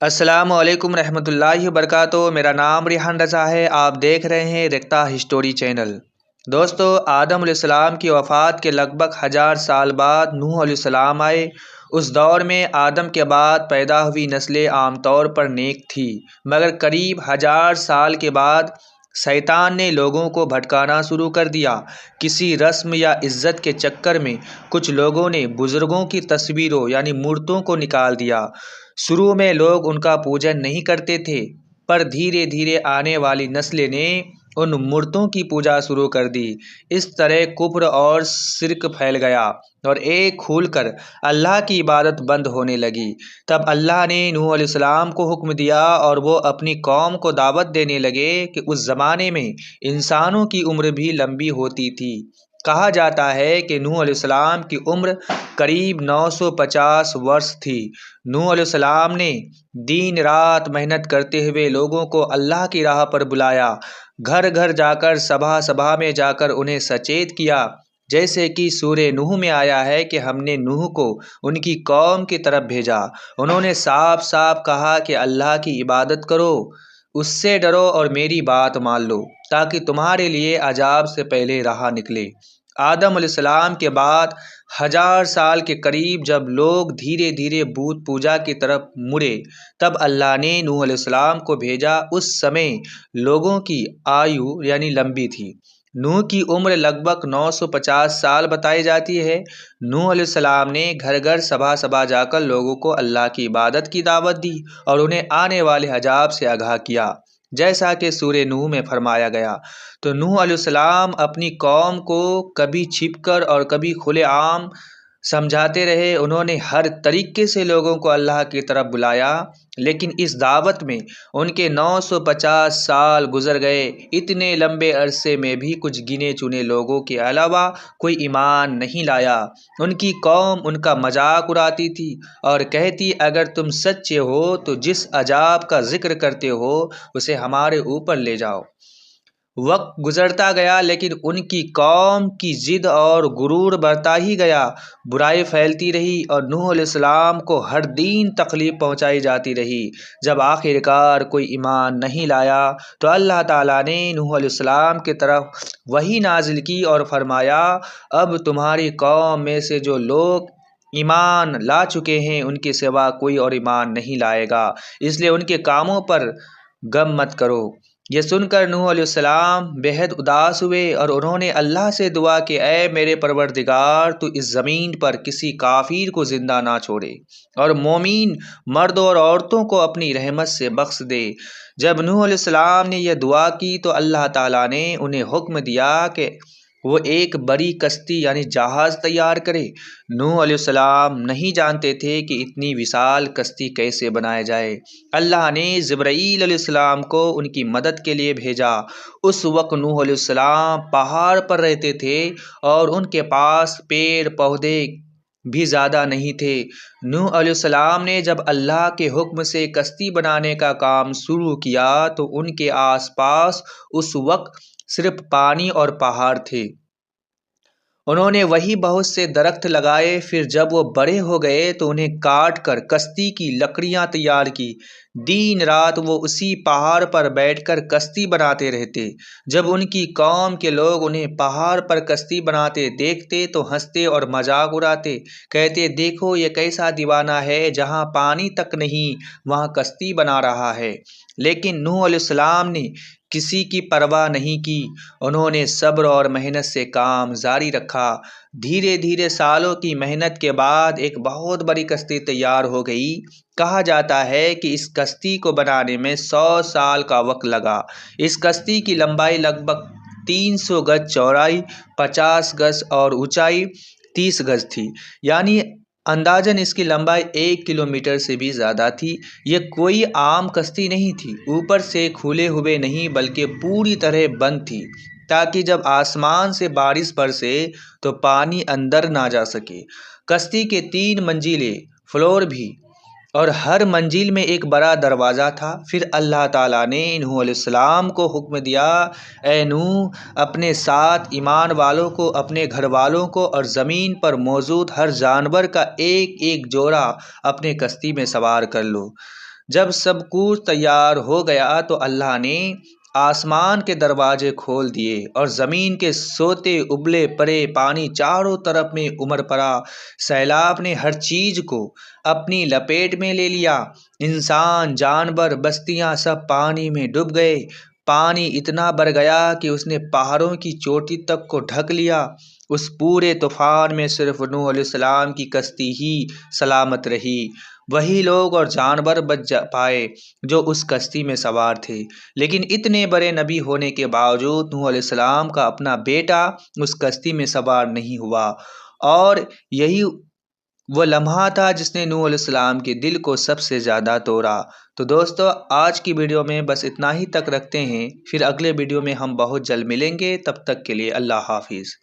السلام علیکم رحمۃ اللہ وبرکاتہ۔ میرا نام ریحان رضا ہے۔ آپ دیکھ رہے ہیں ریختہ ہسٹوری چینل۔ دوستو، آدم علیہ السلام کی وفات کے لگ بھگ 1000 سال بعد نوح علیہ السلام آئے۔ اس دور میں آدم کے بعد پیدا ہوئی نسلیں عام طور پر نیک تھی، مگر قریب 1000 سال کے بعد شیطان نے لوگوں کو بھٹکانا شروع کر دیا۔ کسی رسم یا عزت کے چکر میں کچھ لوگوں نے بزرگوں کی تصویروں یعنی مورتوں کو نکال دیا۔ شروع میں لوگ ان کا پوجن نہیں کرتے تھے، پر دھیرے دھیرے آنے والی نسلیں نے ان مورتوں کی پوجا شروع کر دی۔ اس طرح کفر اور شرک پھیل گیا اور ایک کھول کر اللہ کی عبادت بند ہونے لگی۔ تب اللہ نے نوح علیہ السلام کو حکم دیا اور وہ اپنی قوم کو دعوت دینے لگے کہ اس زمانے میں انسانوں کی عمر بھی لمبی ہوتی تھی۔ کہا جاتا ہے کہ نوح علیہ السلام کی عمر قریب 950 برس تھی۔ نوح علیہ السلام نے دن رات محنت کرتے ہوئے لوگوں کو اللہ کی راہ پر بلایا، گھر گھر جا کر سبھا سبھا میں جا کر انہیں سچیت کیا، جیسے کہ سورہ نوح میں آیا ہے کہ ہم نے نوح کو ان کی قوم کی طرف بھیجا۔ انہوں نے صاف صاف کہا کہ اللہ کی عبادت کرو، اس سے ڈرو اور میری بات مان لو، تاکہ تمہارے لیے عذاب سے پہلے راہ نکلے۔ آدم علیہ السلام کے بعد 1000 سال کے قریب جب لوگ دھیرے دھیرے بت پوجا کی طرف مڑے، تب اللہ نے نوح علیہ السلام کو بھیجا۔ اس سمے لوگوں کی آیو یعنی لمبی تھی۔ نوح کی عمر لگ بھگ 950 سال بتائی جاتی ہے۔ نوح علیہ السلام نے گھر گھر سبھا سبھا جا کر لوگوں کو اللہ کی عبادت کی دعوت دی اور انہیں آنے والے عذاب سے آگاہ کیا، جیسا کہ سورہ نوح میں فرمایا گیا۔ تو نوح علیہ السلام اپنی قوم کو کبھی چھپ کر اور کبھی کھلے عام سمجھاتے رہے۔ انہوں نے ہر طریقے سے لوگوں کو اللہ کی طرف بلایا، لیکن اس دعوت میں ان کے 950 سال گزر گئے۔ اتنے لمبے عرصے میں بھی کچھ گنے چنے لوگوں کے علاوہ کوئی ایمان نہیں لایا۔ ان کی قوم ان کا مذاق اڑاتی تھی اور کہتی، اگر تم سچے ہو تو جس عذاب کا ذکر کرتے ہو اسے ہمارے اوپر لے جاؤ۔ وقت گزرتا گیا، لیکن ان کی قوم کی ضد اور غرور بڑھتا ہی گیا۔ برائی پھیلتی رہی اور نوح علیہ السلام کو ہر دن تکلیف پہنچائی جاتی رہی۔ جب آخر کار کوئی ایمان نہیں لایا تو اللہ تعالیٰ نے نوح علیہ السلام کی طرف وحی نازل کی اور فرمایا، اب تمہاری قوم میں سے جو لوگ ایمان لا چکے ہیں ان کے سوا کوئی اور ایمان نہیں لائے گا، اس لیے ان کے کاموں پر غم مت کرو۔ یہ سن کر نوح علیہ السلام بےحد اداس ہوئے اور انہوں نے اللہ سے دعا کہ اے میرے پروردگار، تو اس زمین پر کسی کافر کو زندہ نہ چھوڑے اور مومن مردوں اور عورتوں کو اپنی رحمت سے بخش دے۔ جب نوح علیہ السلام نے یہ دعا کی تو اللہ تعالیٰ نے انہیں حکم دیا کہ وہ ایک بڑی کشتی یعنی جہاز تیار کرے۔ نوح علیہ السلام نہیں جانتے تھے کہ اتنی وشال کشتی کیسے بنایا جائے۔ اللہ نے جبرائیل علیہ السلام کو ان کی مدد کے لیے بھیجا۔ اس وقت نوح علیہ السلام پہاڑ پر رہتے تھے اور ان کے پاس پیڑ پودے بھی زیادہ نہیں تھے۔ نوح علیہ السلام نے جب اللہ کے حکم سے کشتی بنانے کا کام شروع کیا تو ان کے آس پاس اس وقت صرف پانی اور پہاڑ تھے۔ انہوں نے وہی بہت سے درخت لگائے، پھر جب وہ بڑے ہو گئے تو انہیں کاٹ کر کشتی کی لکڑیاں تیار کی۔ دن رات وہ اسی پہاڑ پر بیٹھ کر کشتی بناتے رہتے۔ جب ان کی قوم کے لوگ انہیں پہاڑ پر کشتی بناتے دیکھتے تو ہنستے اور مذاق اڑاتے، کہتے، دیکھو یہ کیسا دیوانہ ہے، جہاں پانی تک نہیں وہاں کشتی بنا رہا ہے۔ لیکن نوح علیہ السلام نے کسی کی پرواہ نہیں کی۔ انہوں نے صبر اور محنت سے کام جاری رکھا۔ دھیرے دھیرے سالوں کی محنت کے بعد ایک بہت بڑی کشتی تیار ہو گئی۔ کہا جاتا ہے کہ اس کشتی کو بنانے میں 100 سال کا وقت لگا۔ اس کشتی کی لمبائی لگ بھگ 300 گز، چوڑائی 50 گز اور اونچائی 30 گز تھی، یعنی اندازاً اس کی لمبائی 1 کلومیٹر سے بھی زیادہ تھی۔ یہ کوئی عام کشتی نہیں تھی، اوپر سے کھلے ہوئے نہیں بلکہ پوری طرح بند تھی، تاکہ جب آسمان سے بارش برسے تو پانی اندر نہ جا سکے۔ کشتی کے 3 منزلیں فلور بھی اور ہر منزل میں ایک بڑا دروازہ تھا۔ پھر اللہ تعالیٰ نے نوح علیہ السلام کو حکم دیا، اے نوح، اپنے ساتھ ایمان والوں کو، اپنے گھر والوں کو اور زمین پر موجود ہر جانور کا ایک ایک جوڑا اپنے کشتی میں سوار کر لو۔ جب سب کچھ تیار ہو گیا تو اللہ نے آسمان کے دروازے کھول دیے اور زمین کے سوتے ابلے پڑے پانی چاروں طرف میں امر پڑا۔ سیلاب نے ہر چیز کو اپنی لپیٹ میں لے لیا، انسان، جانور، بستیاں سب پانی میں ڈوب گئے۔ پانی اتنا بڑھ گیا کہ اس نے پہاڑوں کی چوٹی تک کو ڈھک لیا۔ اس پورے طوفان میں صرف نوح علیہ السلام کی کشتی ہی سلامت رہی۔ وہی لوگ اور جانور بچ پائے جو اس کشتی میں سوار تھے، لیکن اتنے بڑے نبی ہونے کے باوجود نوح علیہ السلام کا اپنا بیٹا اس کشتی میں سوار نہیں ہوا، اور یہی وہ لمحہ تھا جس نے نوح علیہ السلام کے دل کو سب سے زیادہ توڑا۔ تو دوستو، آج کی ویڈیو میں بس اتنا ہی تک رکھتے ہیں، پھر اگلے ویڈیو میں ہم بہت جلد ملیں گے۔ تب تک کے لیے اللہ حافظ۔